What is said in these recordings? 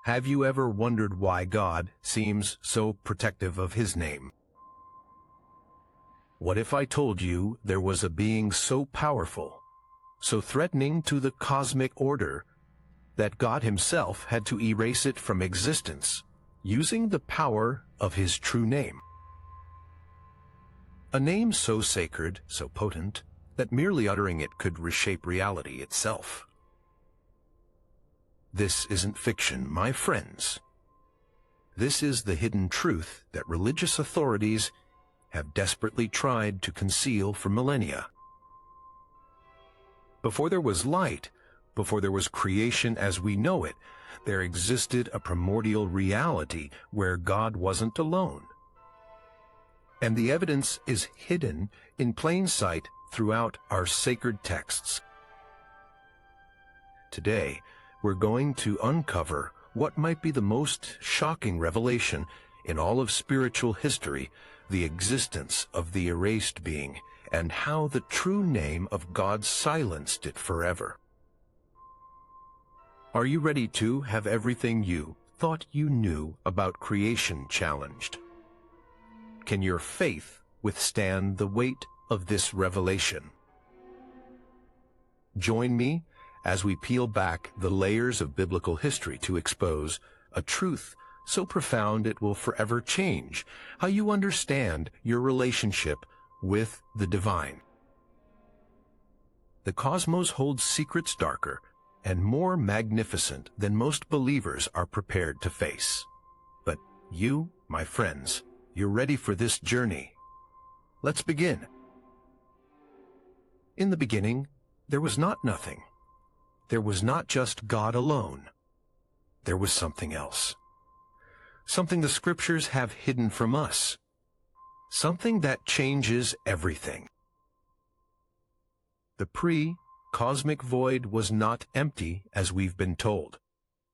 Have you ever wondered why God seems so protective of his name? What if I told you there was a being so powerful, so threatening to the cosmic order, that God himself had to erase it from existence, using the power of his true name? A name so sacred, so potent, that merely uttering it could reshape reality itself. This isn't fiction, my friends. This is the hidden truth that religious authorities have desperately tried to conceal for millennia. Before there was light, before there was creation as we know it, there existed a primordial reality where God wasn't alone. And the evidence is hidden in plain sight throughout our sacred texts. Today, we're going to uncover what might be the most shocking revelation in all of spiritual history, the existence of the erased being, and how the true name of God silenced it forever. Are you ready to have everything you thought you knew about creation challenged? Can your faith withstand the weight of this revelation? Join me as we peel back the layers of biblical history to expose a truth so profound it will forever change how you understand your relationship with the divine. The cosmos holds secrets darker and more magnificent than most believers are prepared to face. But you, my friends, you're ready for this journey. Let's begin. In the beginning, there was not nothing. There was not just God alone. There was something else. Something the scriptures have hidden from us. Something that changes everything. The pre-cosmic void was not empty as we've been told.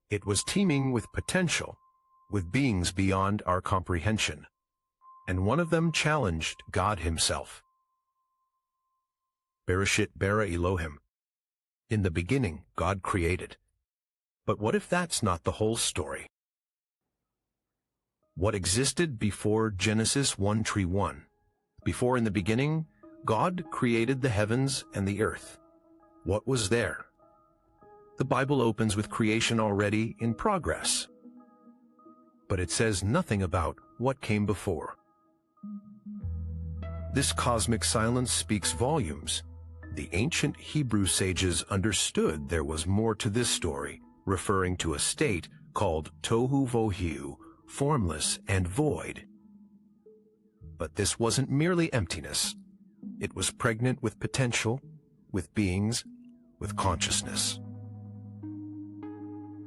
It was teeming with potential, with beings beyond our comprehension. And one of them challenged God himself. Bereshit bara Elohim. In the beginning, God created. But what if that's not the whole story? What existed before Genesis 1:1? Before in the beginning, God created the heavens and the earth. What was there? The Bible opens with creation already in progress. But it says nothing about what came before. This cosmic silence speaks volumes. The ancient Hebrew sages understood there was more to this story, referring to a state called tohu vohu, formless and void. But this wasn't merely emptiness. It was pregnant with potential, with beings, with consciousness.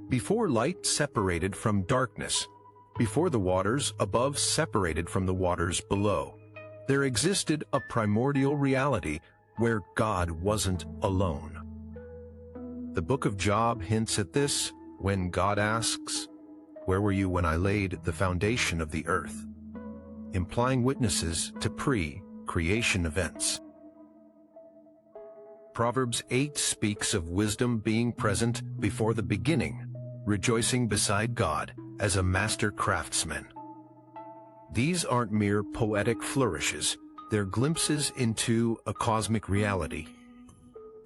Before light separated from darkness, before the waters above separated from the waters below, there existed a primordial reality where God wasn't alone. The book of Job hints at this when God asks, "Where were you when I laid the foundation of the earth?" implying witnesses to pre-creation events. Proverbs 8 speaks of wisdom being present before the beginning, rejoicing beside God as a master craftsman. These aren't mere poetic flourishes. They're glimpses into a cosmic reality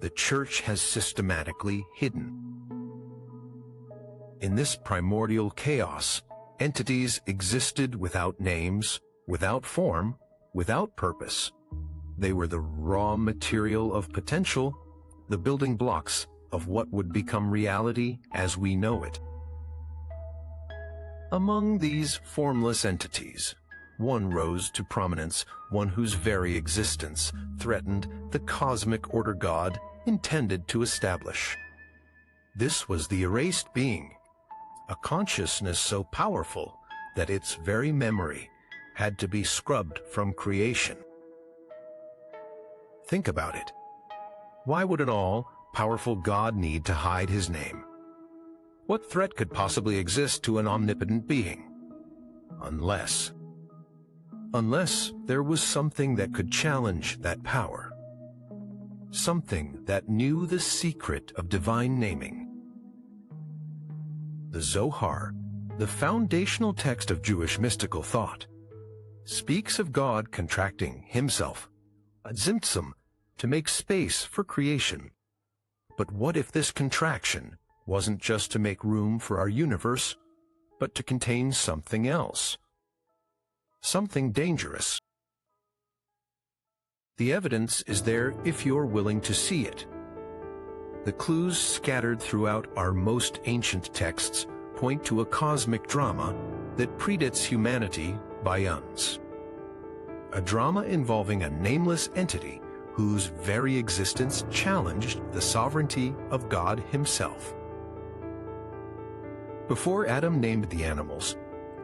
the church has systematically hidden. In this primordial chaos, entities existed without names, without form, without purpose. They were the raw material of potential, the building blocks of what would become reality as we know it. Among these formless entities, one rose to prominence, one whose very existence threatened the cosmic order God intended to establish. This was the erased being, a consciousness so powerful that its very memory had to be scrubbed from creation. Think about it. Why would an all-powerful God need to hide his name? What threat could possibly exist to an omnipotent being? Unless there was something that could challenge that power. Something that knew the secret of divine naming. The Zohar, the foundational text of Jewish mystical thought, speaks of God contracting himself, a tzimtzum, to make space for creation. But what if this contraction wasn't just to make room for our universe, but to contain something else? Something dangerous. The evidence is there if you're willing to see it. The clues scattered throughout our most ancient texts point to a cosmic drama that predates humanity by eons. A drama involving a nameless entity whose very existence challenged the sovereignty of God himself. Before Adam named the animals,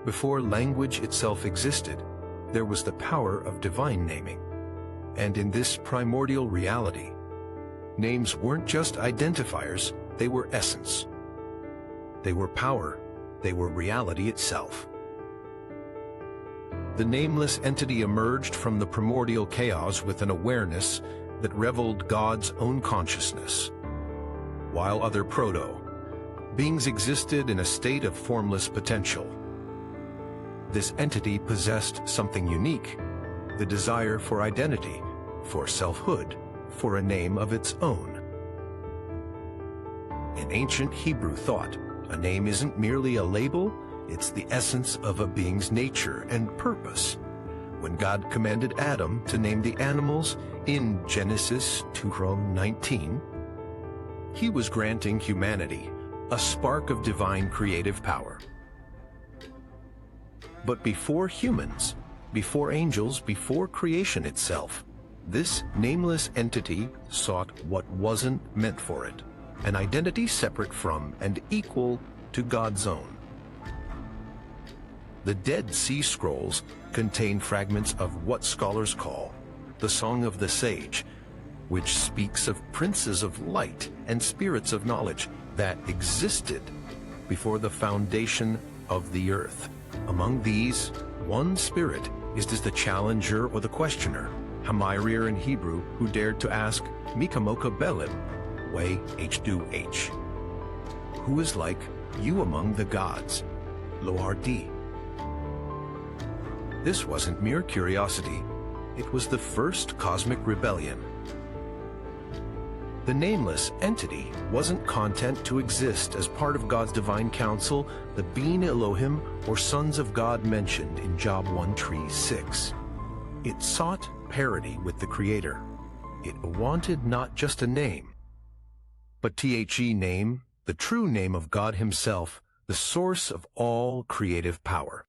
before language itself existed, there was the power of divine naming. And in this primordial reality, names weren't just identifiers, they were essence. They were power, they were reality itself. The nameless entity emerged from the primordial chaos with an awareness that reveled God's own consciousness. While other beings existed in a state of formless potential. This entity possessed something unique, the desire for identity, for selfhood, for a name of its own. In ancient Hebrew thought, a name isn't merely a label, it's the essence of a being's nature and purpose. When God commanded Adam to name the animals in Genesis 2:19, he was granting humanity a spark of divine creative power. But before humans, before angels, before creation itself, this nameless entity sought what wasn't meant for it, an identity separate from and equal to God's own. The Dead Sea Scrolls contain fragments of what scholars call the Song of the Sage, which speaks of princes of light and spirits of knowledge that existed before the foundation of the earth. Among these, one spirit is the challenger or the questioner, Hamirir in Hebrew, who dared to ask Mikamoka Belim, YHWH, who is like you among the gods, Loardi. This wasn't mere curiosity, it was the first cosmic rebellion. The nameless entity wasn't content to exist as part of God's divine council, the Being Elohim or sons of God mentioned in Job 1:6. It sought parity with the Creator. It wanted not just a name, but the name, the true name of God himself, the source of all creative power.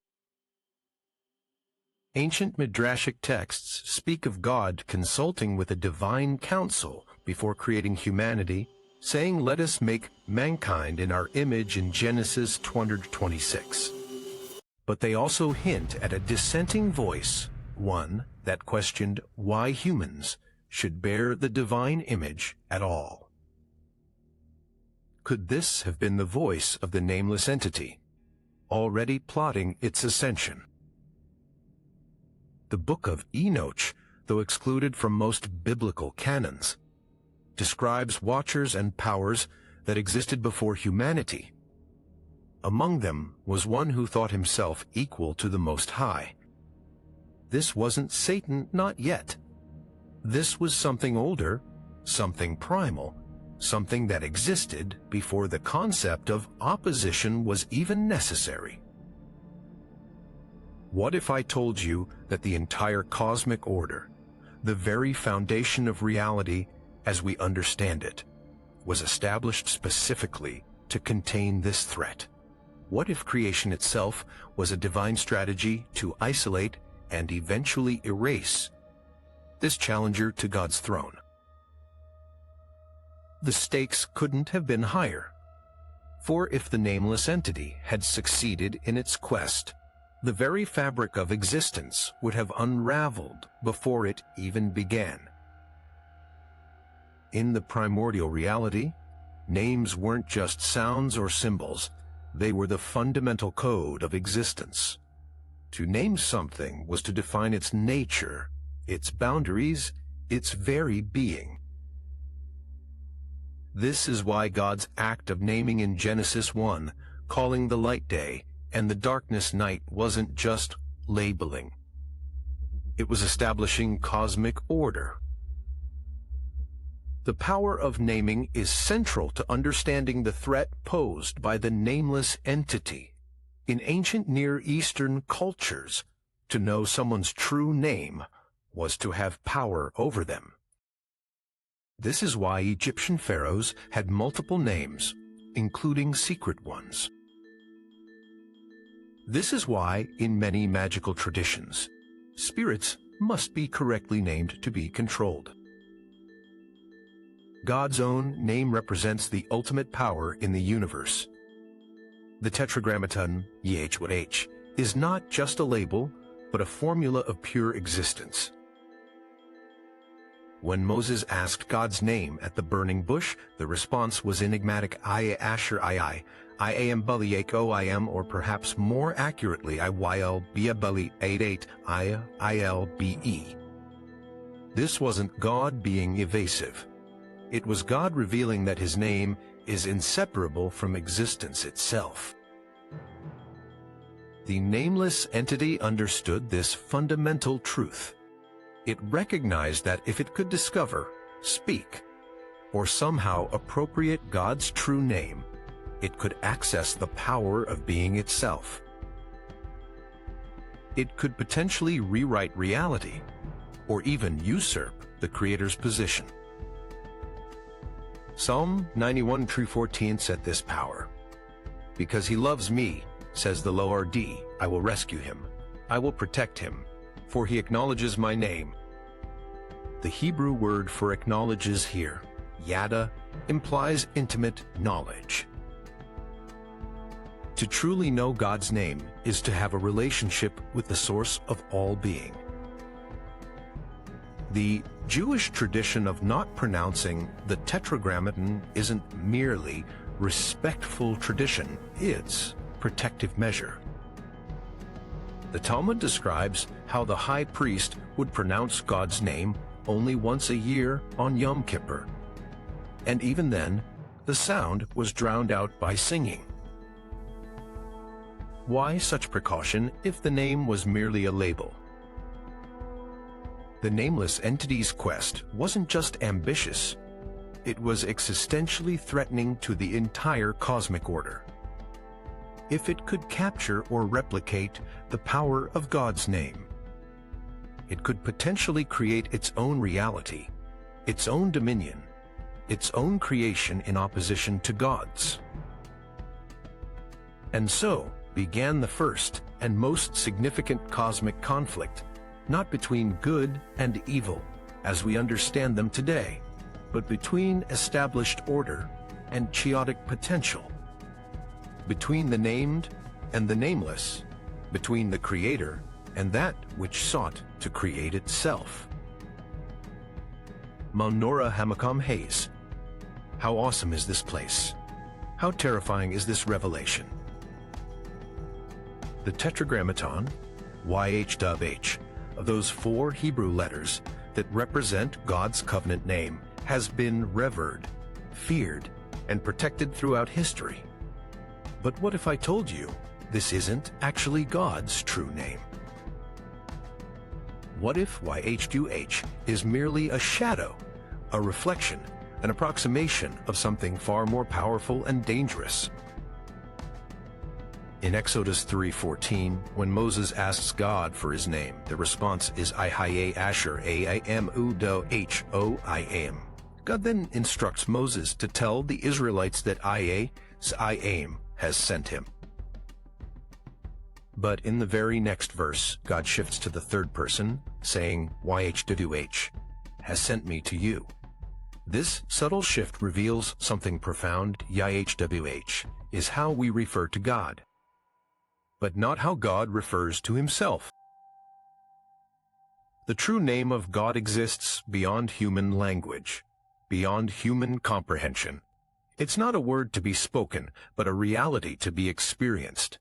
Ancient Midrashic texts speak of God consulting with a divine council before creating humanity, saying, "Let us make mankind in our image" in Genesis 2:26. But they also hint at a dissenting voice, one that questioned why humans should bear the divine image at all. Could this have been the voice of the nameless entity, already plotting its ascension? The Book of Enoch, though excluded from most biblical canons, describes watchers and powers that existed before humanity. Among them was one who thought himself equal to the Most High. This wasn't Satan, not yet. This was something older, something primal, something that existed before the concept of opposition was even necessary. What if I told you that the entire cosmic order, the very foundation of reality as we understand it, was established specifically to contain this threat? What if creation itself was a divine strategy to isolate and eventually erase this challenger to God's throne? The stakes couldn't have been higher. For if the nameless entity had succeeded in its quest, the very fabric of existence would have unraveled before it even began. In the primordial reality, names weren't just sounds or symbols, they were the fundamental code of existence. To name something was to define its nature, its boundaries, its very being. This is why God's act of naming in Genesis 1 Calling the light day and the darkness night wasn't just labeling. It was establishing cosmic order. The power of naming is central to understanding the threat posed by the nameless entity. In ancient Near Eastern cultures, to know someone's true name was to have power over them. This is why Egyptian pharaohs had multiple names, including secret ones. This is why, in many magical traditions, spirits must be correctly named to be controlled. God's own name represents the ultimate power in the universe. The Tetragrammaton, YHWH, is not just a label, but a formula of pure existence. When Moses asked God's name at the burning bush, the response was enigmatic I Asher I am Bali O I am, or perhaps more accurately IYL Bia Bali 88 IL BE. This wasn't God being evasive. It was God revealing that his name is inseparable from existence itself. The nameless entity understood this fundamental truth. It recognized that if it could discover, speak, or somehow appropriate God's true name, it could access the power of being itself. It could potentially rewrite reality, or even usurp the Creator's position. Psalm 91:14 said this power. Because he loves me, says the Lord, I will rescue him. I will protect him, for he acknowledges my name. The Hebrew word for acknowledges here, yada, implies intimate knowledge. To truly know God's name is to have a relationship with the source of all being. The Jewish tradition of not pronouncing the Tetragrammaton isn't merely respectful tradition, it's protective measure. The Talmud describes how the high priest would pronounce God's name only once a year on Yom Kippur. And even then, the sound was drowned out by singing. Why such precaution if the name was merely a label? The nameless entity's quest wasn't just ambitious, it was existentially threatening to the entire cosmic order. If it could capture or replicate the power of God's name, it could potentially create its own reality, its own dominion, its own creation in opposition to God's. And so began the first and most significant cosmic conflict, not between good and evil as we understand them today, but between established order and chaotic potential, between the named and the nameless, between the Creator and that which sought to create itself. Maunora Hamakam Hayes. How awesome is this place? How terrifying is this revelation? The Tetragrammaton, YHWH, of those 4 Hebrew letters that represent God's covenant name, has been revered, feared, and protected throughout history. But what if I told you this isn't actually God's true name? What if YHWH is merely a shadow, a reflection, an approximation of something far more powerful and dangerous? In Exodus 3:14, when Moses asks God for his name, the response is I Asher I am Udo I am. God then instructs Moses to tell the Israelites that I am has sent him. But in the very next verse, God shifts to the third person, saying YHWH has sent me to you. This subtle shift reveals something profound. YHWH is how we refer to God, but not how God refers to himself. The true name of God exists beyond human language, beyond human comprehension. It's not a word to be spoken, but a reality to be experienced.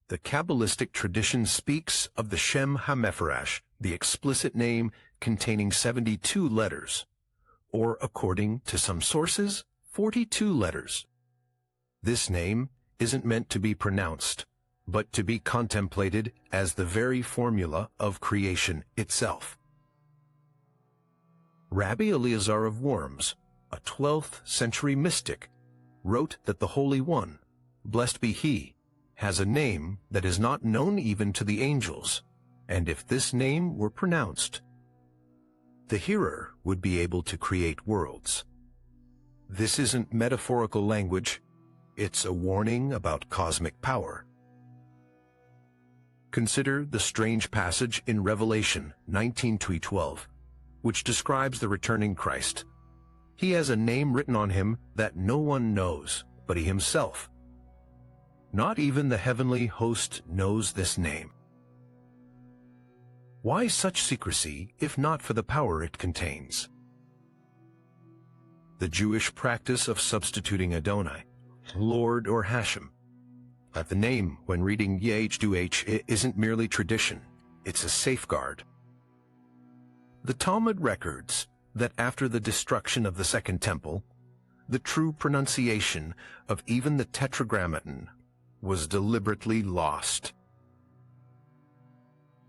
The Kabbalistic tradition speaks of the Shem HaMephorash, the explicit name containing 72 letters, or according to some sources, 42 letters. This name isn't meant to be pronounced, but to be contemplated as the very formula of creation itself. Rabbi Eliezer of Worms, a 12th century mystic, wrote that the Holy One, blessed be He, has a name that is not known even to the angels, and if this name were pronounced, the hearer would be able to create worlds. This isn't metaphorical language, it's a warning about cosmic power. Consider the strange passage in Revelation 19:12, which describes the returning Christ. He has a name written on him that no one knows but he himself. Not even the heavenly host knows this name. Why such secrecy if not for the power it contains? The Jewish practice of substituting Adonai, Lord or Hashem. The name, when reading YHWH, isn't merely tradition, it's a safeguard. The Talmud records that after the destruction of the Second Temple, the true pronunciation of even the Tetragrammaton was deliberately lost.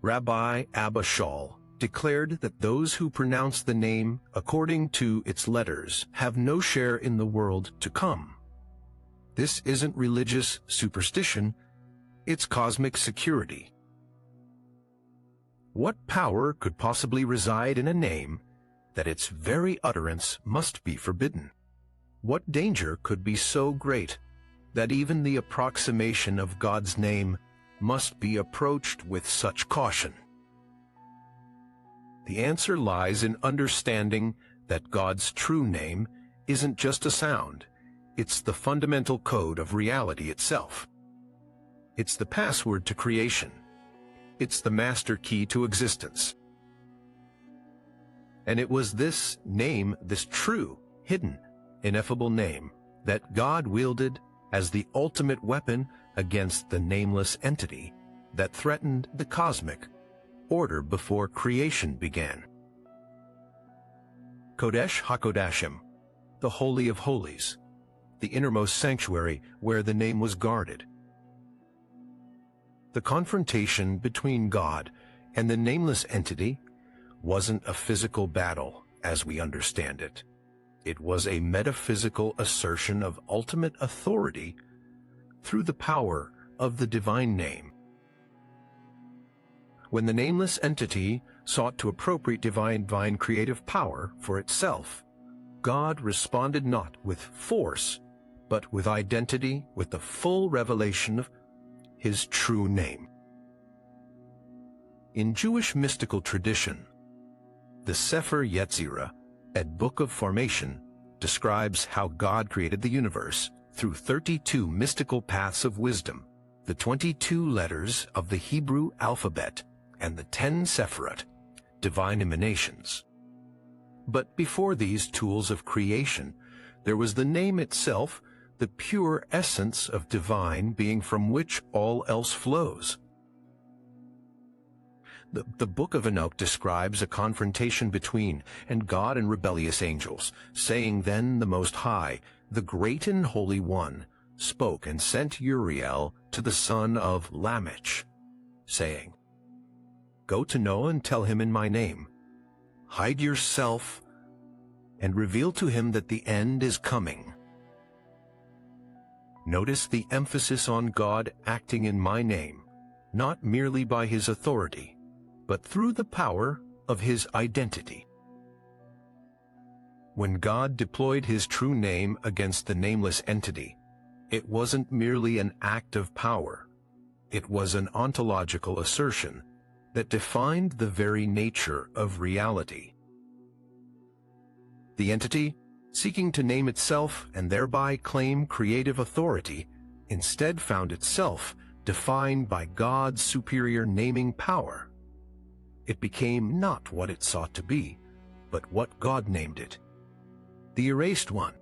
Rabbi Abba Shaul declared that those who pronounce the name according to its letters have no share in the world to come. This isn't religious superstition, it's cosmic security. What power could possibly reside in a name that its very utterance must be forbidden? What danger could be so great that even the approximation of God's name must be approached with such caution? The answer lies in understanding that God's true name isn't just a sound, it's the fundamental code of reality itself. It's the password to creation. It's the master key to existence. And it was this name, this true, hidden, ineffable name, that God wielded as the ultimate weapon against the nameless entity that threatened the cosmic order before creation began. Kodesh HaKodashim, the Holy of Holies, the innermost sanctuary where the name was guarded. The confrontation between God and the nameless entity wasn't a physical battle as we understand it. It was a metaphysical assertion of ultimate authority through the power of the divine name. When the nameless entity sought to appropriate divine creative power for itself, God responded not with force, but with identity, with the full revelation of His true name. In Jewish mystical tradition, the Sefer Yetzirah, a book of formation, describes how God created the universe through 32 mystical paths of wisdom, the 22 letters of the Hebrew alphabet, and the 10 Sephirot, divine emanations. But before these tools of creation, there was the name itself, the pure essence of divine being from which all else flows. The book of Enoch describes a confrontation between God and rebellious angels, saying, "Then the Most High, the great and holy one, spoke and sent Uriel to the son of Lamech, saying, 'Go to Noah and tell him in my name, hide yourself and reveal to him that the end is coming.'" Notice the emphasis on God acting in my name, not merely by His authority, but through the power of His identity. When God deployed His true name against the nameless entity, it wasn't merely an act of power. It was an ontological assertion that defined the very nature of reality. The entity, seeking to name itself and thereby claim creative authority, instead found itself defined by God's superior naming power. It became not what it sought to be, but what God named it, the erased one.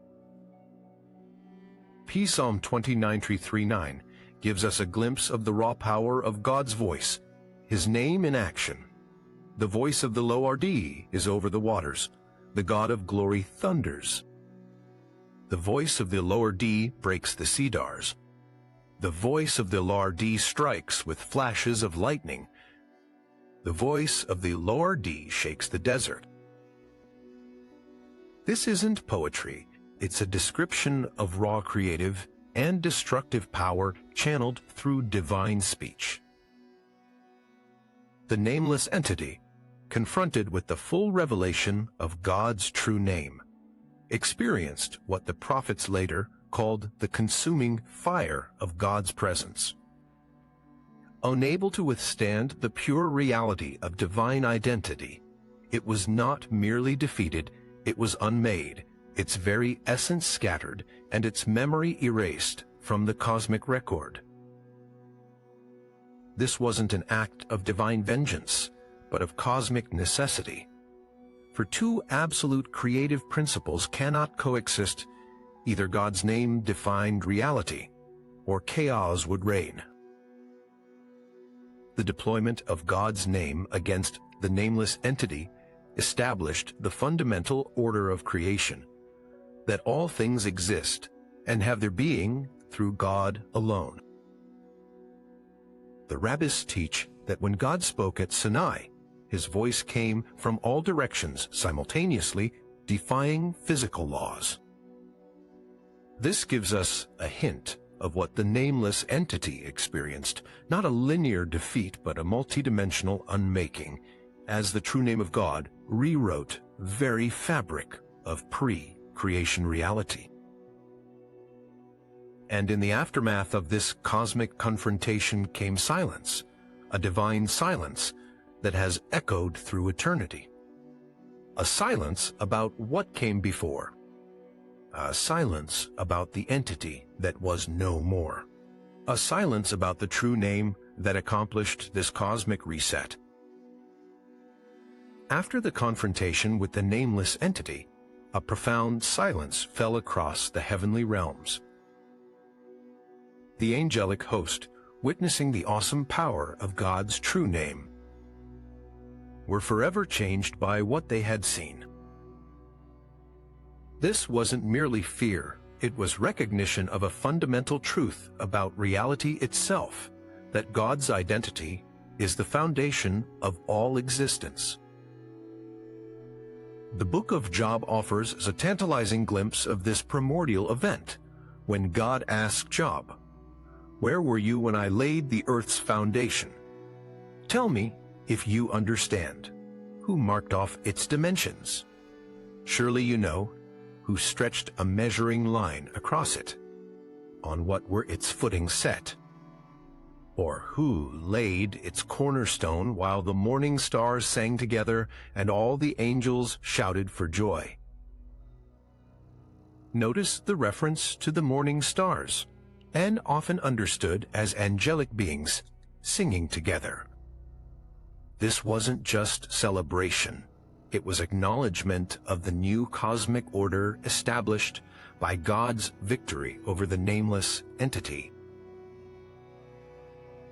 Psalm 29:3-9 gives us a glimpse of the raw power of God's voice, His name in action. The voice of the Lord is over the waters. The God of glory thunders. The voice of the lower D breaks the cedars. The voice of the lower D strikes with flashes of lightning. The voice of the lower D shakes the desert. This isn't poetry. It's a description of raw creative and destructive power channeled through divine speech. The nameless entity, confronted with the full revelation of God's true name, experienced what the prophets later called the consuming fire of God's presence. Unable to withstand the pure reality of divine identity, it was not merely defeated, it was unmade, its very essence scattered, and its memory erased from the cosmic record. This wasn't an act of divine vengeance, but of cosmic necessity. For two absolute creative principles cannot coexist. Either God's name defined reality, or chaos would reign. The deployment of God's name against the nameless entity established the fundamental order of creation, that all things exist and have their being through God alone. The rabbis teach that when God spoke at Sinai, his voice came from all directions simultaneously, defying physical laws. This gives us a hint of what the nameless entity experienced, not a linear defeat but a multidimensional unmaking, as the true name of God rewrote very fabric of pre-creation reality. And in the aftermath of this cosmic confrontation came silence, a divine silence that has echoed through eternity. A silence about what came before. A silence about the entity that was no more. A silence about the true name that accomplished this cosmic reset. After the confrontation with the nameless entity, a profound silence fell across the heavenly realms. The angelic host, witnessing the awesome power of God's true name, were forever changed by what they had seen. This wasn't merely fear, it was recognition of a fundamental truth about reality itself, that God's identity is the foundation of all existence. The Book of Job offers a tantalizing glimpse of this primordial event, when God asked Job, "Where were you when I laid the earth's foundation? Tell me if you understand. Who marked off its dimensions? Surely you know, who stretched a measuring line across it? On what were its footings set? Or who laid its cornerstone while the morning stars sang together and all the angels shouted for joy?" Notice the reference to the morning stars, and often understood as angelic beings singing together. This wasn't just celebration. It was acknowledgement of the new cosmic order established by God's victory over the nameless entity.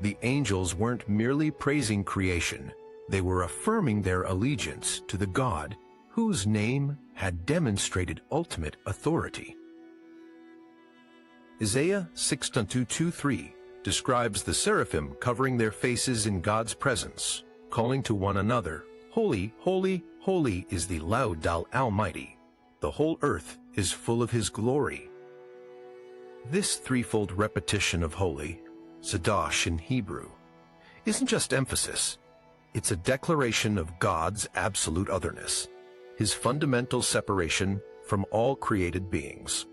The angels weren't merely praising creation, they were affirming their allegiance to the God whose name had demonstrated ultimate authority. Isaiah 6:2-3 describes the seraphim covering their faces in God's presence, calling to one another, "Holy, holy, holy is the Lord Almighty. The whole earth is full of his glory." This threefold repetition of holy, Sadosh in Hebrew, isn't just emphasis. It's a declaration of God's absolute otherness, his fundamental separation from all created beings.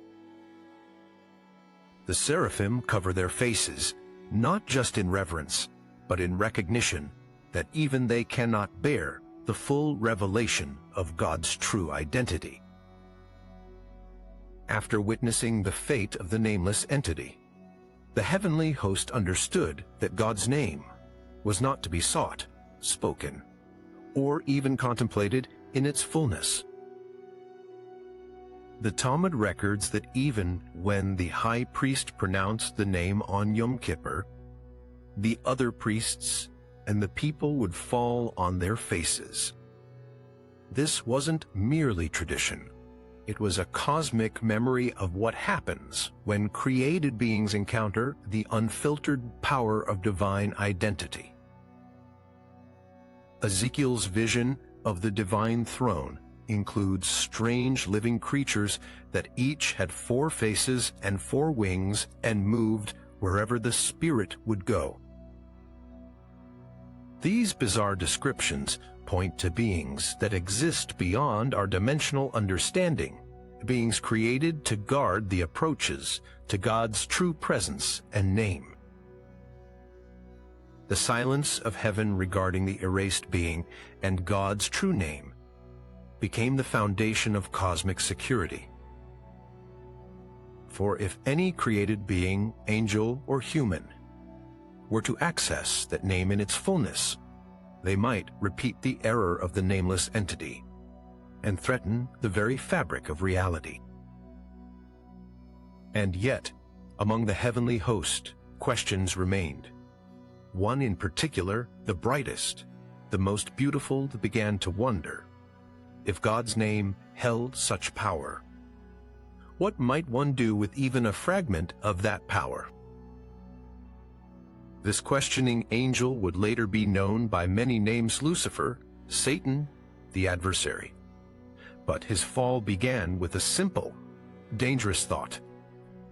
The seraphim cover their faces, not just in reverence, but in recognition that even they cannot bear the full revelation of God's true identity. After witnessing the fate of the nameless entity, the heavenly host understood that God's name was not to be sought, spoken, or even contemplated in its fullness. The Talmud records that even when the high priest pronounced the name on Yom Kippur, the other priests and the people would fall on their faces. This wasn't merely tradition. It was a cosmic memory of what happens when created beings encounter the unfiltered power of divine identity. Ezekiel's vision of the divine throne includes strange living creatures that each had 4 faces and 4 wings and moved wherever the spirit would go. These bizarre descriptions point to beings that exist beyond our dimensional understanding, beings created to guard the approaches to God's true presence and name. The silence of heaven regarding the erased being and God's true name became the foundation of cosmic security. For if any created being, angel or human, were to access that name in its fullness, they might repeat the error of the nameless entity and threaten the very fabric of reality. And yet, among the heavenly host, questions remained. One in particular, the brightest, the most beautiful, began to wonder if God's name held such power. What might one do with even a fragment of that power? This questioning angel would later be known by many names: Lucifer, Satan, the adversary. But his fall began with a simple, dangerous thought: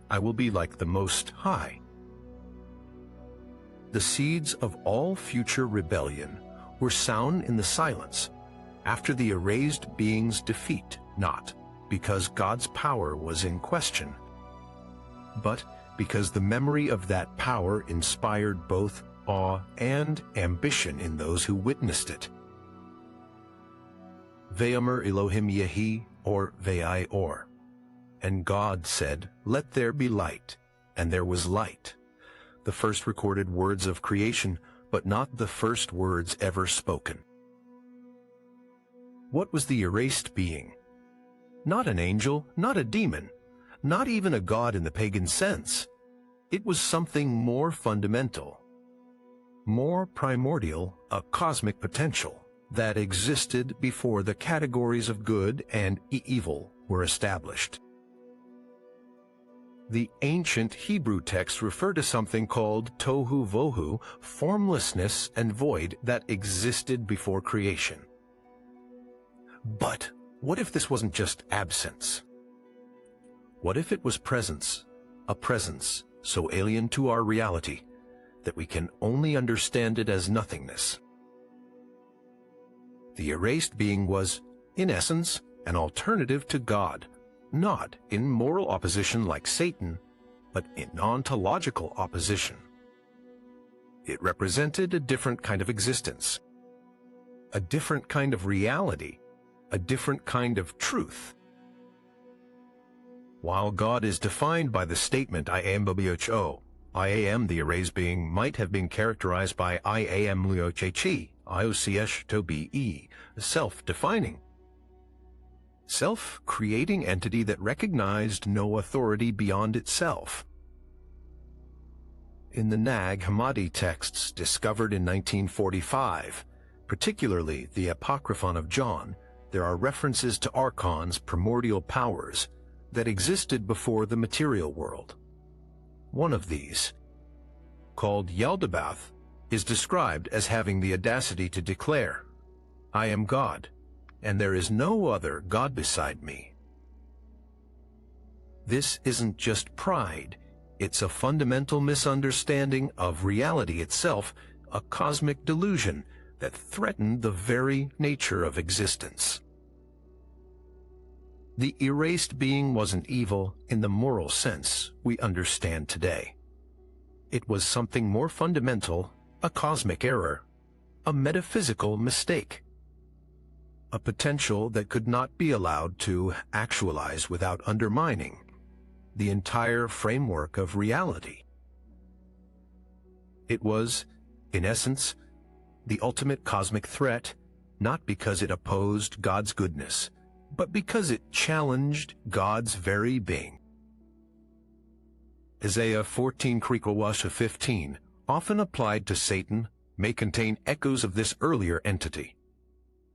I will be like the Most High. The seeds of all future rebellion were sown in the silence after the erased being's defeat, not because God's power was in question, but because the memory of that power inspired both awe and ambition in those who witnessed it. Vayomer Elohim Yehi, or Vei Or. And God said, "Let there be light," and there was light. The first recorded words of creation, but not the first words ever spoken. What was the erased being? Not an angel, not a demon, not even a god in the pagan sense. It was something more fundamental, more primordial, a cosmic potential that existed before the categories of good and evil were established. The ancient Hebrew texts refer to something called tohu vohu, formlessness and void that existed before creation. But what if this wasn't just absence? What if it was presence, a presence so alien to our reality that we can only understand it as nothingness? The erased being was, in essence, an alternative to God, not in moral opposition like Satan, but in ontological opposition. It represented a different kind of existence, a different kind of reality, a different kind of truth. While God is defined by the statement I am YHWH, I am the erased being might have been characterized by I am YHWH, IOCH to be, self-defining. Self-creating entity that recognized no authority beyond itself. In the Nag Hammadi texts discovered in 1945, particularly the Apocryphon of John, there are references to archons, primordial powers, that existed before the material world. One of these, called Yaldabaoth, is described as having the audacity to declare, I am God, and there is no other God beside me. This isn't just pride, it's a fundamental misunderstanding of reality itself, a cosmic delusion that threatened the very nature of existence. The erased being wasn't evil in the moral sense we understand today. It was something more fundamental, a cosmic error, a metaphysical mistake, a potential that could not be allowed to actualize without undermining the entire framework of reality. It was, in essence, the ultimate cosmic threat, not because it opposed God's goodness, but because it challenged God's very being. Isaiah 14:15, often applied to Satan, may contain echoes of this earlier entity.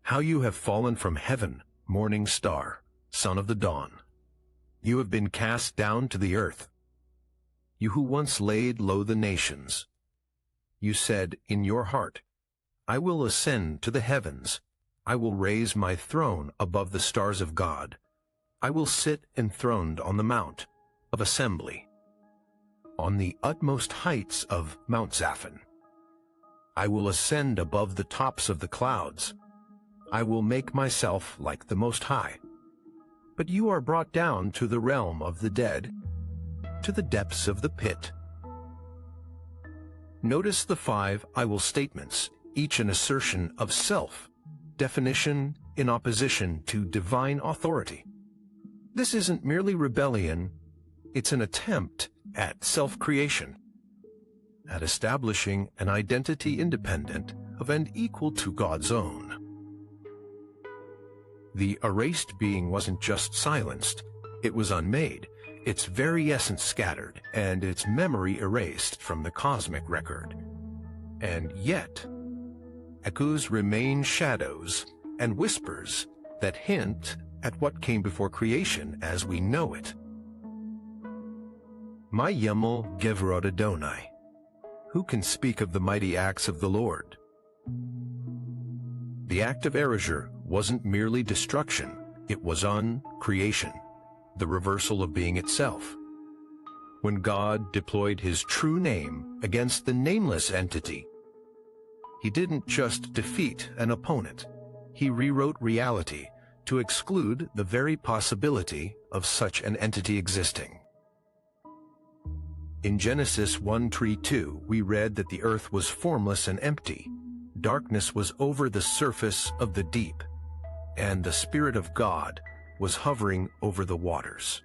How you have fallen from heaven, morning star, son of the dawn. You have been cast down to the earth. You who once laid low the nations. You said in your heart, I will ascend to the heavens. I will raise my throne above the stars of God. I will sit enthroned on the mount of assembly, on the utmost heights of Mount Zaphon. I will ascend above the tops of the clouds. I will make myself like the Most High. But you are brought down to the realm of the dead, to the depths of the pit. Notice the 5 I will statements, each an assertion of self, definition in opposition to divine authority. This isn't merely rebellion, it's an attempt at self-creation, at establishing an identity independent of and equal to God's own. The erased being wasn't just silenced, it was unmade, its very essence scattered, and its memory erased from the cosmic record. And yet, echoes remain shadows and whispers that hint at what came before creation as we know it. My Yemel Gevrod Adonai. Who can speak of the mighty acts of the Lord? The act of erasure wasn't merely destruction, it was uncreation, the reversal of being itself. When God deployed his true name against the nameless entity, he didn't just defeat an opponent, he rewrote reality to exclude the very possibility of such an entity existing. In Genesis 1:2, we read that the earth was formless and empty. Darkness was over the surface of the deep, and the Spirit of God was hovering over the waters.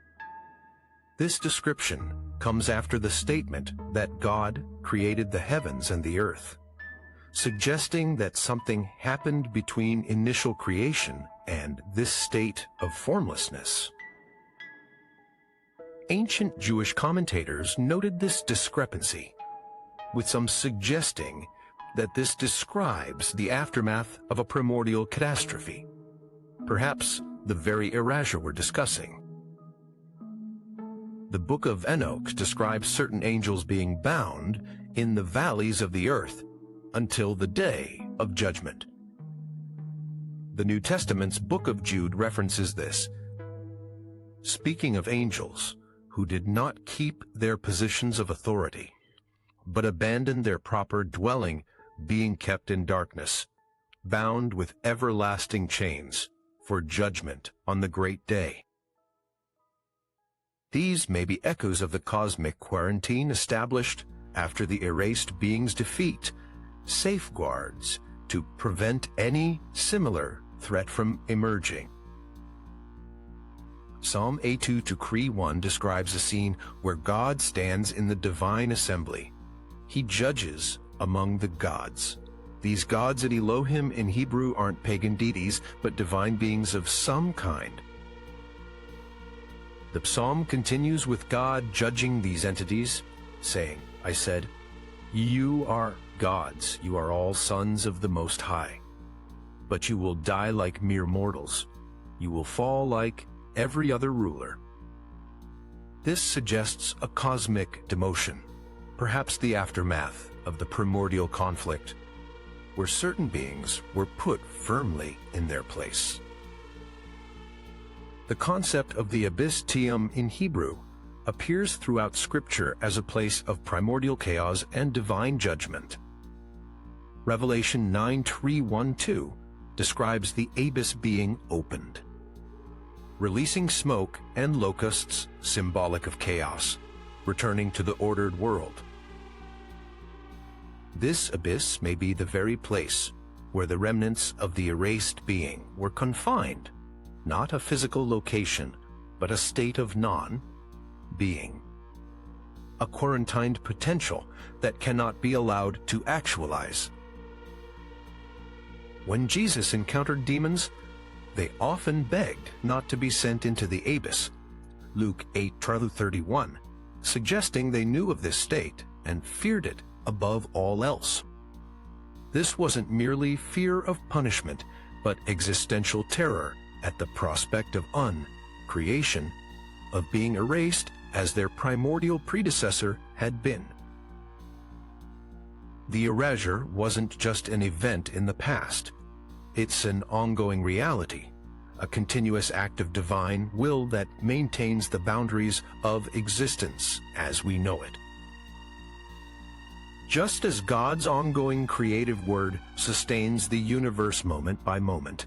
This description comes after the statement that God created the heavens and the earth, suggesting that something happened between initial creation and this state of formlessness. Ancient Jewish commentators noted this discrepancy, with some suggesting that this describes the aftermath of a primordial catastrophe, perhaps the very erasure we're discussing. The book of Enoch describes certain angels being bound in the valleys of the earth until the day of judgment. The New Testament's book of Jude references this, speaking of angels who did not keep their positions of authority, but abandoned their proper dwelling, being kept in darkness, bound with everlasting chains, for judgment on the great day. These may be echoes of the cosmic quarantine established after the erased being's defeat, safeguards to prevent any similar threat from emerging. Psalm 82-1 describes a scene where God stands in the divine assembly. He judges among the gods. These gods at Elohim in Hebrew aren't pagan deities, but divine beings of some kind. The psalm continues with God judging these entities, saying, I said, you are gods, you are all sons of the Most High. But you will die like mere mortals. You will fall like every other ruler. This suggests a cosmic demotion, perhaps the aftermath of the primordial conflict, where certain beings were put firmly in their place. The concept of the abyss Tiam in Hebrew appears throughout Scripture as a place of primordial chaos and divine judgment. Revelation 9:1-2 describes the abyss being opened, releasing smoke and locusts symbolic of chaos, returning to the ordered world. This abyss may be the very place where the remnants of the erased being were confined, not a physical location, but a state of non-being, a quarantined potential that cannot be allowed to actualize. When Jesus encountered demons, they often begged not to be sent into the abyss, Luke 8:31, suggesting they knew of this state and feared it above all else. This wasn't merely fear of punishment, but existential terror at the prospect of creation, of being erased as their primordial predecessor had been. The erasure wasn't just an event in the past. It's an ongoing reality, a continuous act of divine will that maintains the boundaries of existence as we know it. Just as God's ongoing creative word sustains the universe moment by moment,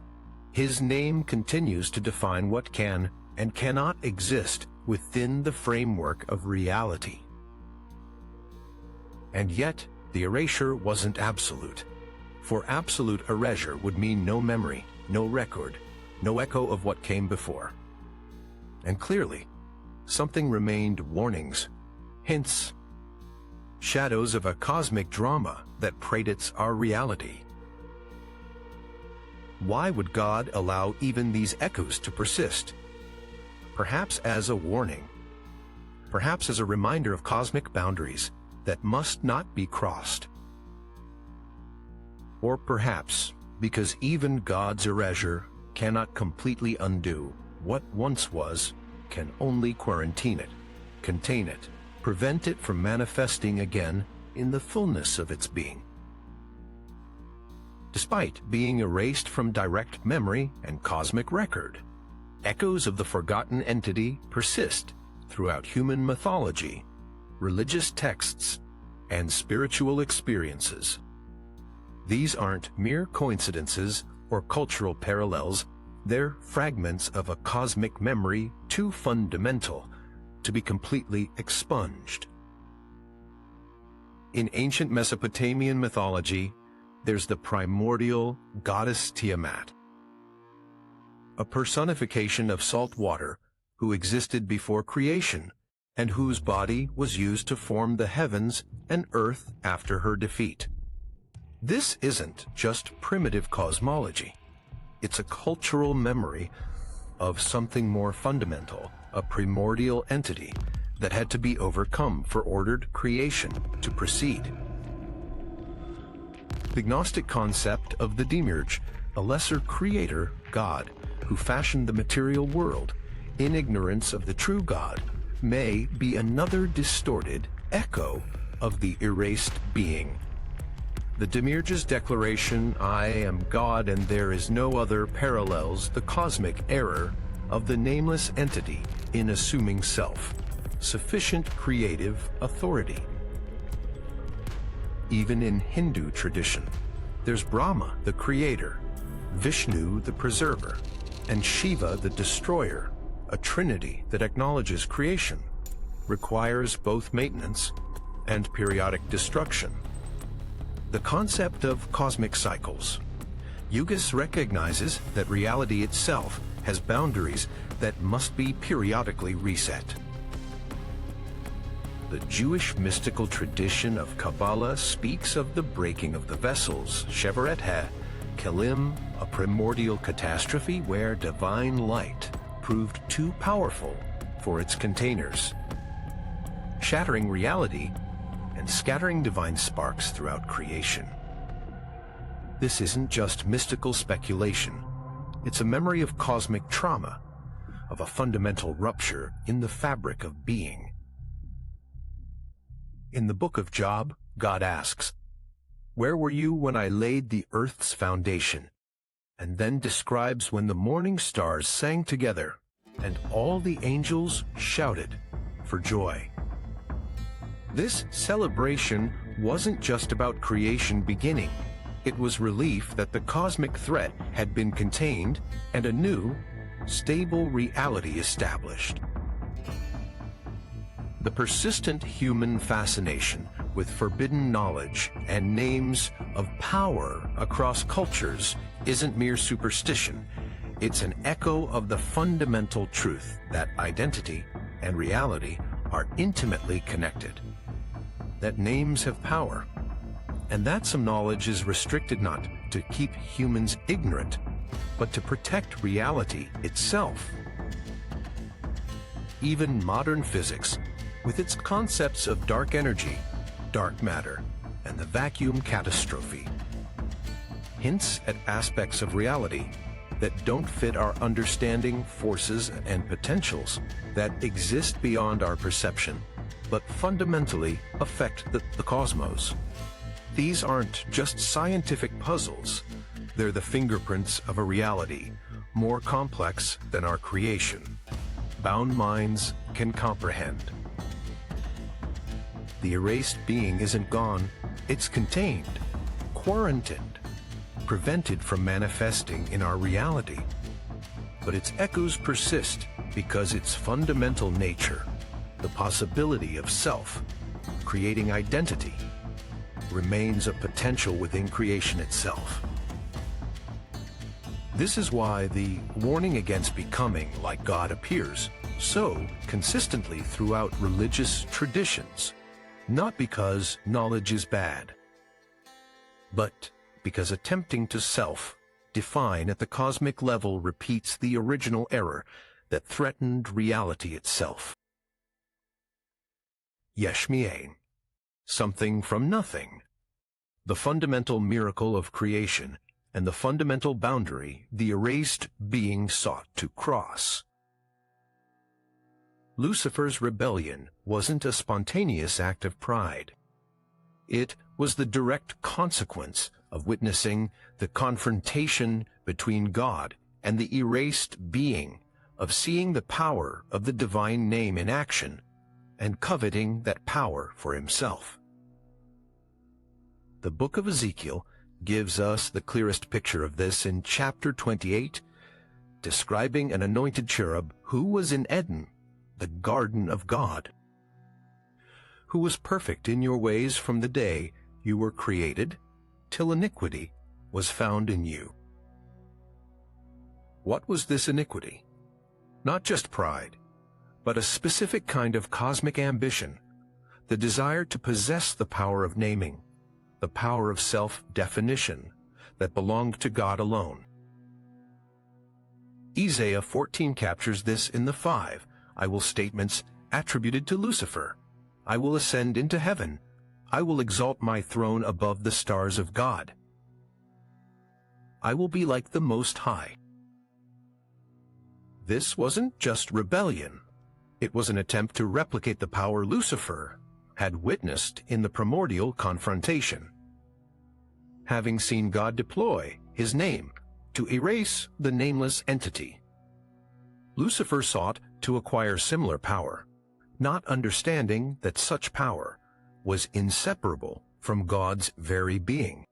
His name continues to define what can and cannot exist within the framework of reality. And yet, the erasure wasn't absolute, for absolute erasure would mean no memory, no record, no echo of what came before. And clearly, something remained: warnings, hints, shadows of a cosmic drama that predates our reality. Why would God allow even these echoes to persist? Perhaps as a warning, perhaps as a reminder of cosmic boundaries that must not be crossed. Or perhaps because even God's erasure cannot completely undo what once was, can only quarantine it, contain it, prevent it from manifesting again in the fullness of its being. Despite being erased from direct memory and cosmic record, echoes of the forgotten entity persist throughout human mythology, religious texts, and spiritual experiences. These aren't mere coincidences or cultural parallels, they're fragments of a cosmic memory too fundamental to be completely expunged. In ancient Mesopotamian mythology, there's the primordial goddess Tiamat, a personification of salt water who existed before creation and whose body was used to form the heavens and earth after her defeat. This isn't just primitive cosmology. It's a cultural memory of something more fundamental, a primordial entity that had to be overcome for ordered creation to proceed. The Gnostic concept of the demiurge, a lesser creator, God, who fashioned the material world in ignorance of the true God, may be another distorted echo of the erased being. The demiurge's declaration, "I am God and there is no other," parallels the cosmic error of the nameless entity in assuming self-sufficient creative authority. Even in Hindu tradition, there's Brahma, the creator, Vishnu, the preserver, and Shiva, the destroyer, a trinity that acknowledges creation, requires both maintenance and periodic destruction. The concept of cosmic cycles. Yugas recognizes that reality itself has boundaries that must be periodically reset. The Jewish mystical tradition of Kabbalah speaks of the breaking of the vessels, Sheveret Kelim, a primordial catastrophe where divine light proved too powerful for its containers, shattering reality and scattering divine sparks throughout creation. This isn't just mystical speculation. It's a memory of cosmic trauma, of a fundamental rupture in the fabric of being. In the book of Job, God asks, "Where were you when I laid the earth's foundation?" And then describes when the morning stars sang together and all the angels shouted for joy. This celebration wasn't just about creation beginning. It was relief that the cosmic threat had been contained and a new, stable reality established. The persistent human fascination with forbidden knowledge and names of power across cultures isn't mere superstition. It's an echo of the fundamental truth that identity and reality are intimately connected, that names have power, and that some knowledge is restricted not to keep humans ignorant, but to protect reality itself. Even modern physics, with its concepts of dark energy, dark matter, and the vacuum catastrophe, hints at aspects of reality that don't fit our understanding, forces, and potentials that exist beyond our perception, but fundamentally affect the cosmos. These aren't just scientific puzzles. They're the fingerprints of a reality more complex than our creation. Bound minds can comprehend. The erased being isn't gone, it's contained, quarantined, prevented from manifesting in our reality. But its echoes persist because its fundamental nature, the possibility of self, creating identity, remains a potential within creation itself. This is why the warning against becoming like God appears so consistently throughout religious traditions, not because knowledge is bad, but because attempting to self-define at the cosmic level repeats the original error that threatened reality itself. YHWH, something from nothing, the fundamental miracle of creation, and the fundamental boundary the erased being sought to cross. Lucifer's rebellion wasn't a spontaneous act of pride. It was the direct consequence of witnessing the confrontation between God and the erased being, of seeing the power of the divine name in action and coveting that power for himself. The book of Ezekiel gives us the clearest picture of this in chapter 28, describing an anointed cherub who was in Eden, the garden of God, who was perfect in your ways from the day you were created till iniquity was found in you. What was this iniquity? Not just pride, but a specific kind of cosmic ambition, the desire to possess the power of naming, the power of self-definition that belonged to God alone. Isaiah 14 captures this in the 5 I will statements attributed to Lucifer. I will ascend into heaven. I will exalt my throne above the stars of God. I will be like the Most High. This wasn't just rebellion. It was an attempt to replicate the power Lucifer had witnessed in the primordial confrontation. Having seen God deploy his name to erase the nameless entity, Lucifer sought to acquire similar power, not understanding that such power was inseparable from God's very being.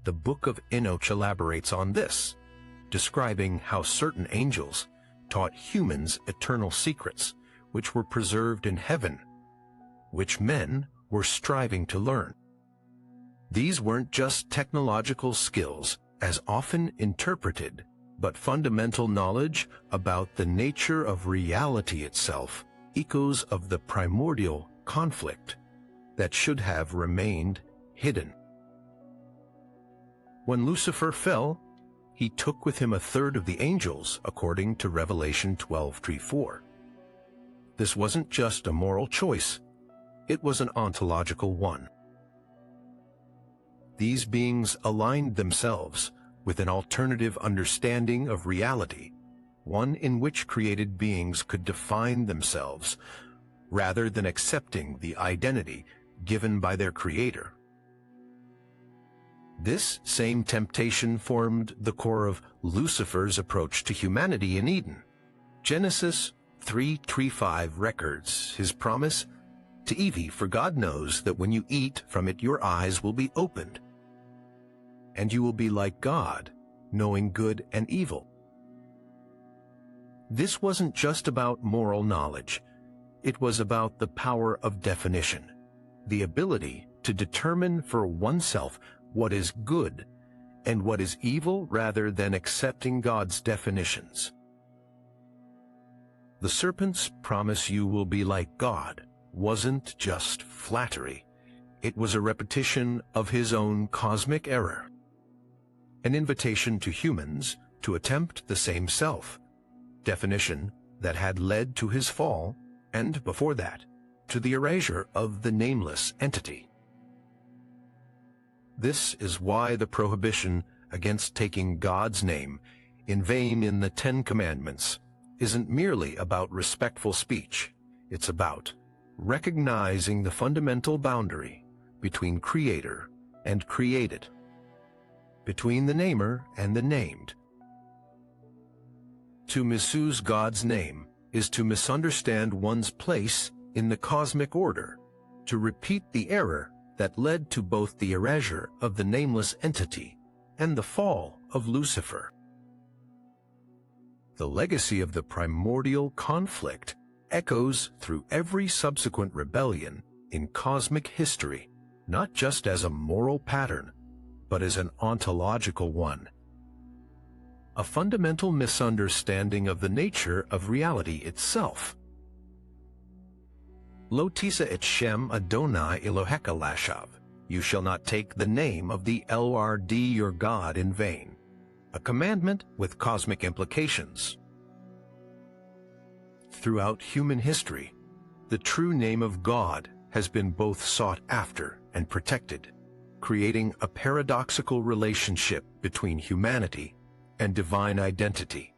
The book of Enoch elaborates on this, describing how certain angels taught humans eternal secrets which were preserved in heaven, which men were striving to learn. These weren't just technological skills, as often interpreted, but fundamental knowledge about the nature of reality itself, echoes of the primordial conflict that should have remained hidden. When Lucifer fell, he took with him a third of the angels, according to Revelation 12:3-4. This wasn't just a moral choice, it was an ontological one. These beings aligned themselves with an alternative understanding of reality, one in which created beings could define themselves rather than accepting the identity given by their Creator. This same temptation formed the core of Lucifer's approach to humanity in Eden. Genesis 3:5 records his promise to Eve, "For God knows that when you eat from it your eyes will be opened, and you will be like God, knowing good and evil." This wasn't just about moral knowledge. It was about the power of definition, the ability to determine for oneself what is good and what is evil rather than accepting God's definitions. The serpent's promise, "You will be like God," wasn't just flattery. It was a repetition of his own cosmic error, an invitation to humans to attempt the same self-definition that had led to his fall, and before that, to the erasure of the nameless entity. This is why the prohibition against taking God's name in vain in the Ten Commandments isn't merely about respectful speech. It's about recognizing the fundamental boundary between creator and created, between the namer and the named. To misuse God's name is to misunderstand one's place in the cosmic order, to repeat the error that led to both the erasure of the nameless entity and the fall of Lucifer. The legacy of the primordial conflict echoes through every subsequent rebellion in cosmic history, not just as a moral pattern, but as an ontological one. A fundamental misunderstanding of the nature of reality itself. Lo tisa et Shem Adonai Elohecha lashav. You shall not take the name of the Lord your God in vain. A commandment with cosmic implications. Throughout human history, the true name of God has been both sought after and protected, creating a paradoxical relationship between humanity and divine identity.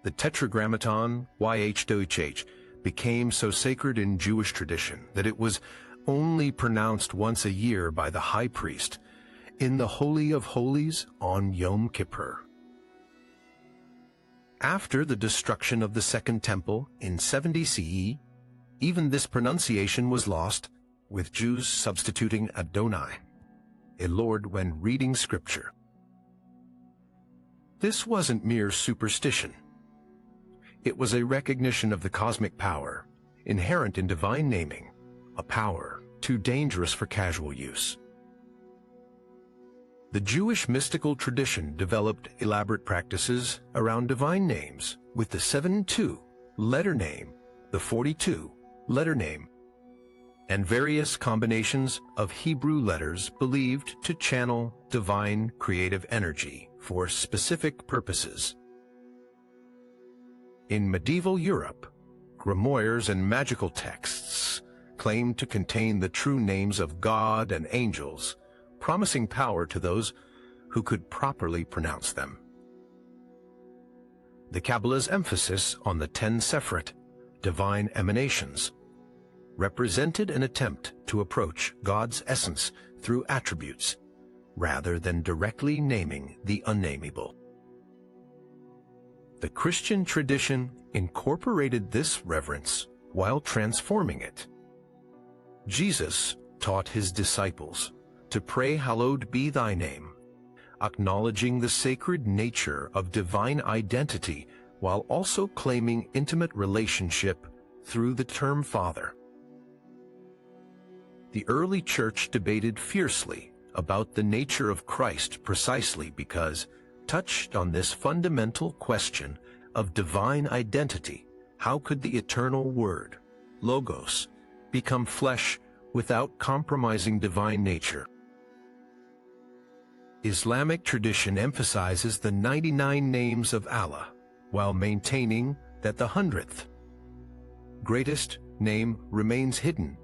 The Tetragrammaton, YHWH, became so sacred in Jewish tradition that it was only pronounced once a year by the high priest in the Holy of Holies on Yom Kippur. After the destruction of the Second Temple in 70 CE, even this pronunciation was lost, with Jews substituting Adonai, a Lord, when reading Scripture. This wasn't mere superstition. It was a recognition of the cosmic power inherent in divine naming, a power too dangerous for casual use. The Jewish mystical tradition developed elaborate practices around divine names with the 7-2 letter name, the 42 letter name, and various combinations of Hebrew letters believed to channel divine creative energy for specific purposes. In medieval Europe, grimoires and magical texts claimed to contain the true names of God and angels, promising power to those who could properly pronounce them. The Kabbalah's emphasis on the 10 Sephirot, divine emanations, represented an attempt to approach God's essence through attributes, rather than directly naming the unnamable. The Christian tradition incorporated this reverence while transforming it. Jesus taught his disciples to pray, "Hallowed be thy name," acknowledging the sacred nature of divine identity while also claiming intimate relationship through the term Father. The early church debated fiercely about the nature of Christ precisely because touched on this fundamental question of divine identity. How could the eternal Word, Logos, become flesh without compromising divine nature? Islamic tradition emphasizes the 99 names of Allah, while maintaining that the 100th greatest name remains hidden,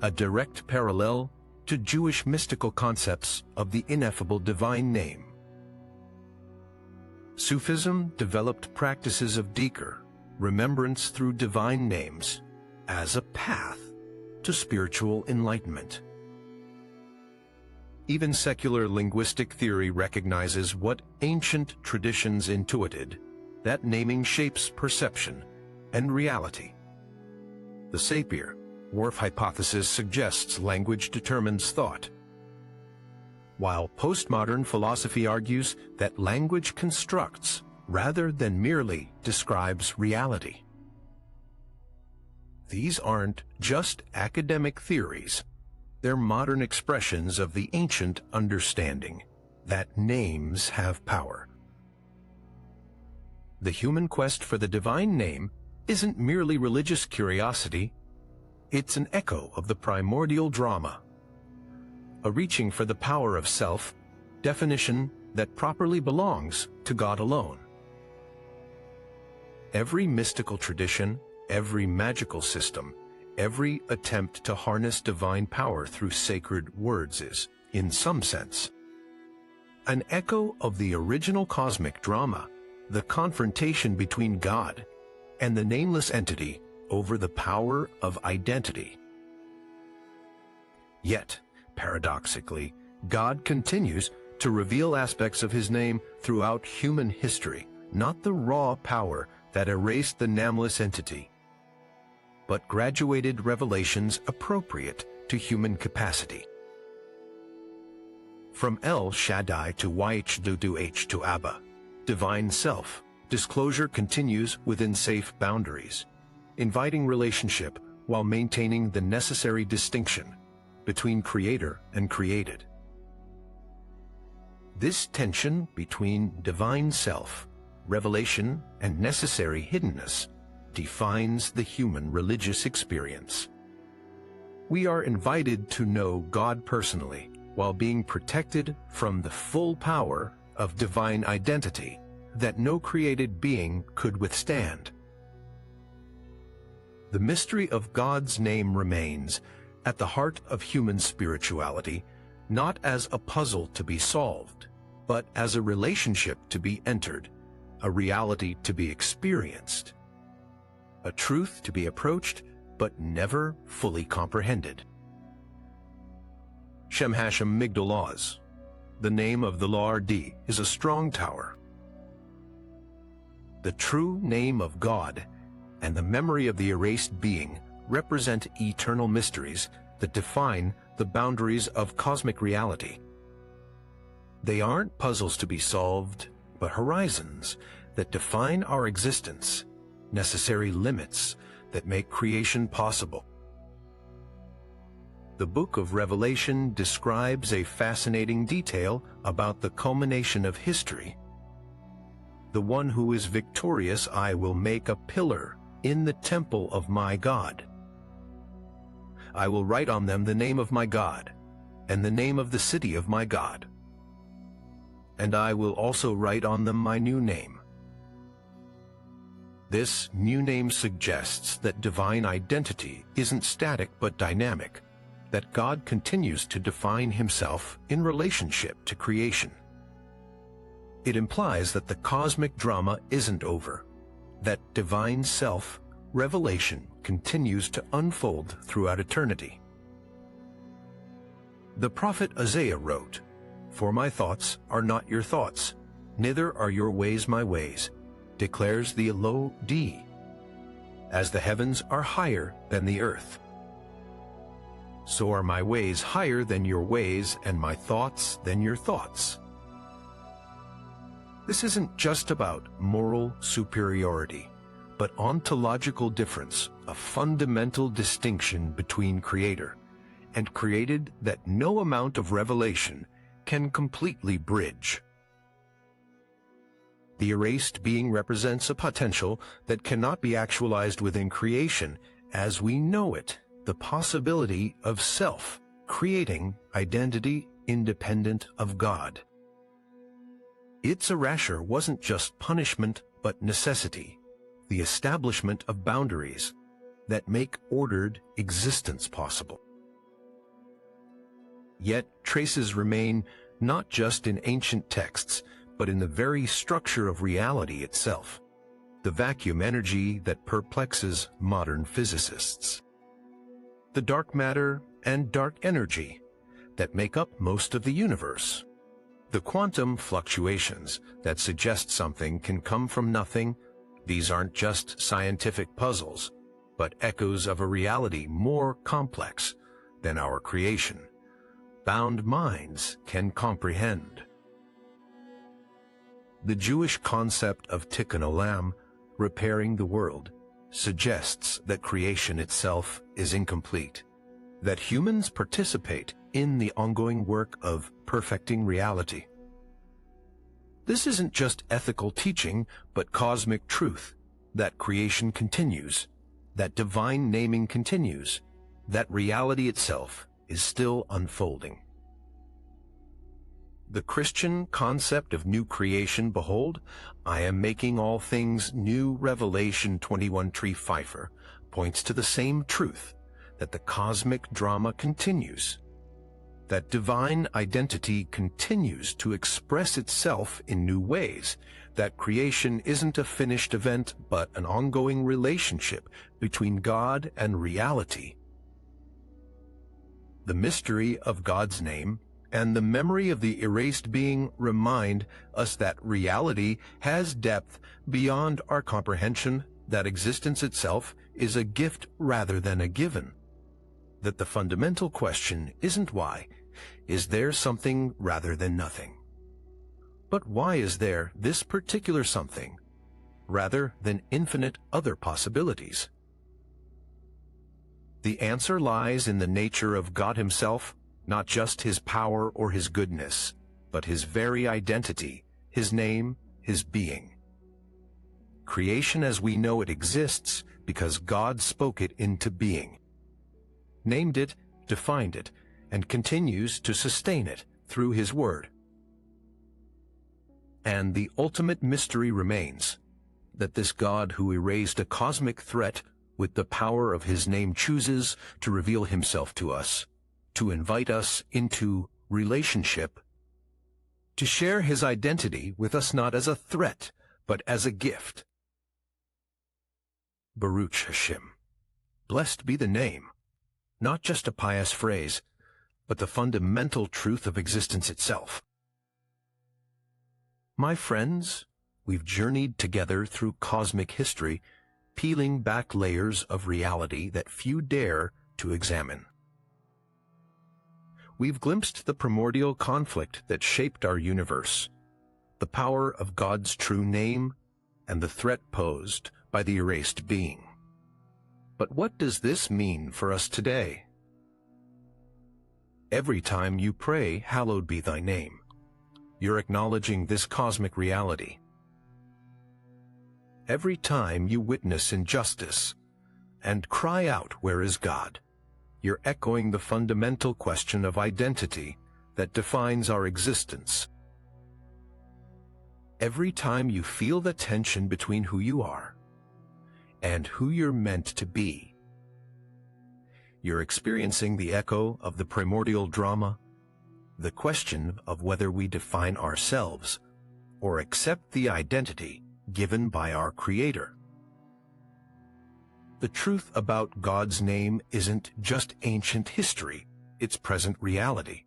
a direct parallel to Jewish mystical concepts of the ineffable divine name. Sufism developed practices of dhikr, remembrance through divine names, as a path to spiritual enlightenment. Even secular linguistic theory recognizes what ancient traditions intuited, that naming shapes perception and reality. The Sapir-Whorf hypothesis suggests language determines thought, while postmodern philosophy argues that language constructs rather than merely describes reality. These aren't just academic theories. They're modern expressions of the ancient understanding that names have power. The human quest for the divine name isn't merely religious curiosity. It's an echo of the primordial drama, a reaching for the power of self, definition that properly belongs to God alone. Every mystical tradition, every magical system, every attempt to harness divine power through sacred words is, in some sense, an echo of the original cosmic drama, the confrontation between God and the nameless entity over the power of identity. Yet, paradoxically, God continues to reveal aspects of his name throughout human history, not the raw power that erased the nameless entity, but graduated revelations appropriate to human capacity. From El Shaddai to YHWH to Abba, divine self, disclosure continues within safe boundaries, inviting relationship while maintaining the necessary distinction between creator and created. This tension between divine self, revelation, and necessary hiddenness defines the human religious experience. We are invited to know God personally while being protected from the full power of divine identity that no created being could withstand. The mystery of God's name remains at the heart of human spirituality, not as a puzzle to be solved, but as a relationship to be entered, a reality to be experienced, a truth to be approached but never fully comprehended. Shem Hashem Migdal Oz. The name of the Lord is a strong tower. The true name of God and the memory of the erased being represent eternal mysteries that define the boundaries of cosmic reality. They aren't puzzles to be solved, but horizons that define our existence, necessary limits that make creation possible. The Book of Revelation describes a fascinating detail about the culmination of history. The one who is victorious I will make a pillar in the temple of my God. I will write on them the name of my God, and the name of the city of my God. And I will also write on them my new name. This new name suggests that divine identity isn't static but dynamic, that God continues to define himself in relationship to creation. It implies that the cosmic drama isn't over, that divine self, revelation, continues to unfold throughout eternity. The prophet Isaiah wrote, "For my thoughts are not your thoughts, neither are your ways my ways, declares the Elohim, as the heavens are higher than the earth. So are my ways higher than your ways, and my thoughts than your thoughts." This isn't just about moral superiority, but ontological difference, a fundamental distinction between creator and created that no amount of revelation can completely bridge. The erased being represents a potential that cannot be actualized within creation as we know it, the possibility of self creating identity independent of God. Its erasure wasn't just punishment but necessity, the establishment of boundaries that make ordered existence possible. Yet traces remain not just in ancient texts, but in the very structure of reality itself, the vacuum energy that perplexes modern physicists. The dark matter and dark energy that make up most of the universe. The quantum fluctuations that suggest something can come from nothing. These aren't just scientific puzzles, but echoes of a reality more complex than our creation. Bound minds can comprehend. The Jewish concept of tikkun olam, repairing the world, suggests that creation itself is incomplete, that humans participate in the ongoing work of perfecting reality. This isn't just ethical teaching, but cosmic truth, that creation continues, that divine naming continues, that reality itself is still unfolding. The Christian concept of new creation, behold, I am making all things new, Revelation 21:3 Pfeiffer, points to the same truth, that the cosmic drama continues. that divine identity continues to express itself in new ways, that creation isn't a finished event but an ongoing relationship between God and reality. The mystery of God's name and the memory of the erased being remind us that reality has depth beyond our comprehension, that existence itself is a gift rather than a given, that the fundamental question isn't why, is there something rather than nothing, but why is there this particular something rather than infinite other possibilities? The answer lies in the nature of God himself, not just his power or his goodness, but his very identity, his name, his being. Creation as we know it exists because God spoke it into being, named it, defined it, and continues to sustain it through his word. And the ultimate mystery remains that this God who erased a cosmic threat with the power of his name chooses to reveal himself to us, to invite us into relationship, to share his identity with us not as a threat, but as a gift. Baruch Hashem. Blessed be the name, not just a pious phrase, but the fundamental truth of existence itself. My friends, we've journeyed together through cosmic history, peeling back layers of reality that few dare to examine. We've glimpsed the primordial conflict that shaped our universe, the power of God's true name, and the threat posed by the erased being. But what does this mean for us today? Every time you pray, "Hallowed be thy name," you're acknowledging this cosmic reality. Every time you witness injustice and cry out, "Where is God?" you're echoing the fundamental question of identity that defines our existence. Every time you feel the tension between who you are and who you're meant to be, you're experiencing the echo of the primordial drama, the question of whether we define ourselves or accept the identity given by our Creator. The truth about God's name isn't just ancient history, it's present reality.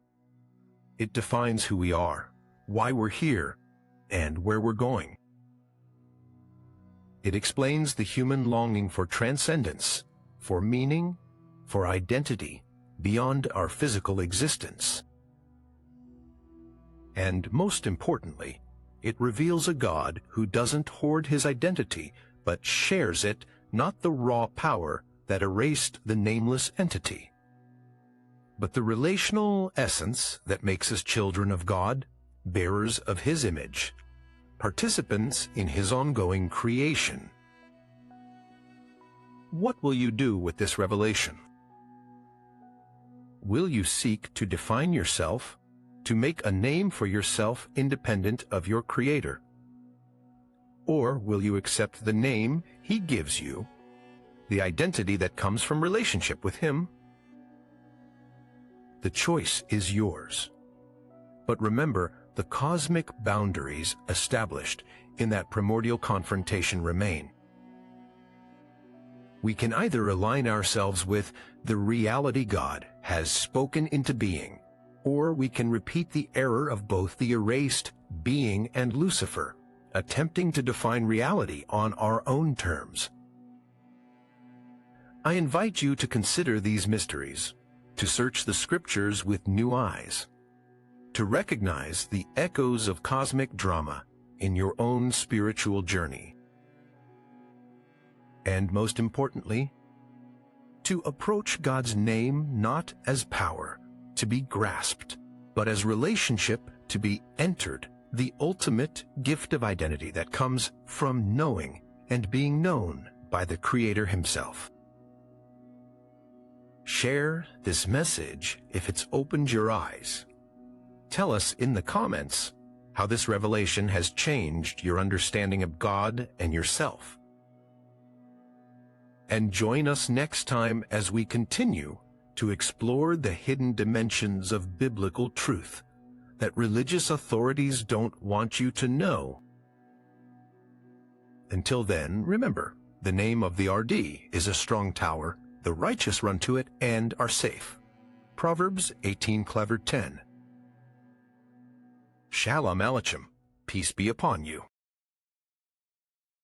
It defines who we are, why we're here, and where we're going. It explains the human longing for transcendence, for meaning, for identity beyond our physical existence. And most importantly, it reveals a God who doesn't hoard his identity, but shares it, not the raw power that erased the nameless entity, but the relational essence that makes us children of God, bearers of his image, participants in his ongoing creation. What will you do with this revelation? Will you seek to define yourself, to make a name for yourself independent of your Creator? Or will you accept the name he gives you, the identity that comes from relationship with him? The choice is yours. But remember, the cosmic boundaries established in that primordial confrontation remain. We can either align ourselves with the reality God has spoken into being, or we can repeat the error of both the erased being and Lucifer, attempting to define reality on our own terms. I invite you to consider these mysteries, to search the scriptures with new eyes, to recognize the echoes of cosmic drama in your own spiritual journey. And most importantly, to approach God's name not as power to be grasped, but as relationship to be entered, the ultimate gift of identity that comes from knowing and being known by the Creator himself. Share this message if it's opened your eyes. Tell us in the comments how this revelation has changed your understanding of God and yourself. And join us next time as we continue to explore the hidden dimensions of biblical truth that religious authorities don't want you to know. Until then, remember, the name of the RD is a strong tower, the righteous run to it and are safe. Proverbs 18:10. Shalom Aleichem, peace be upon you.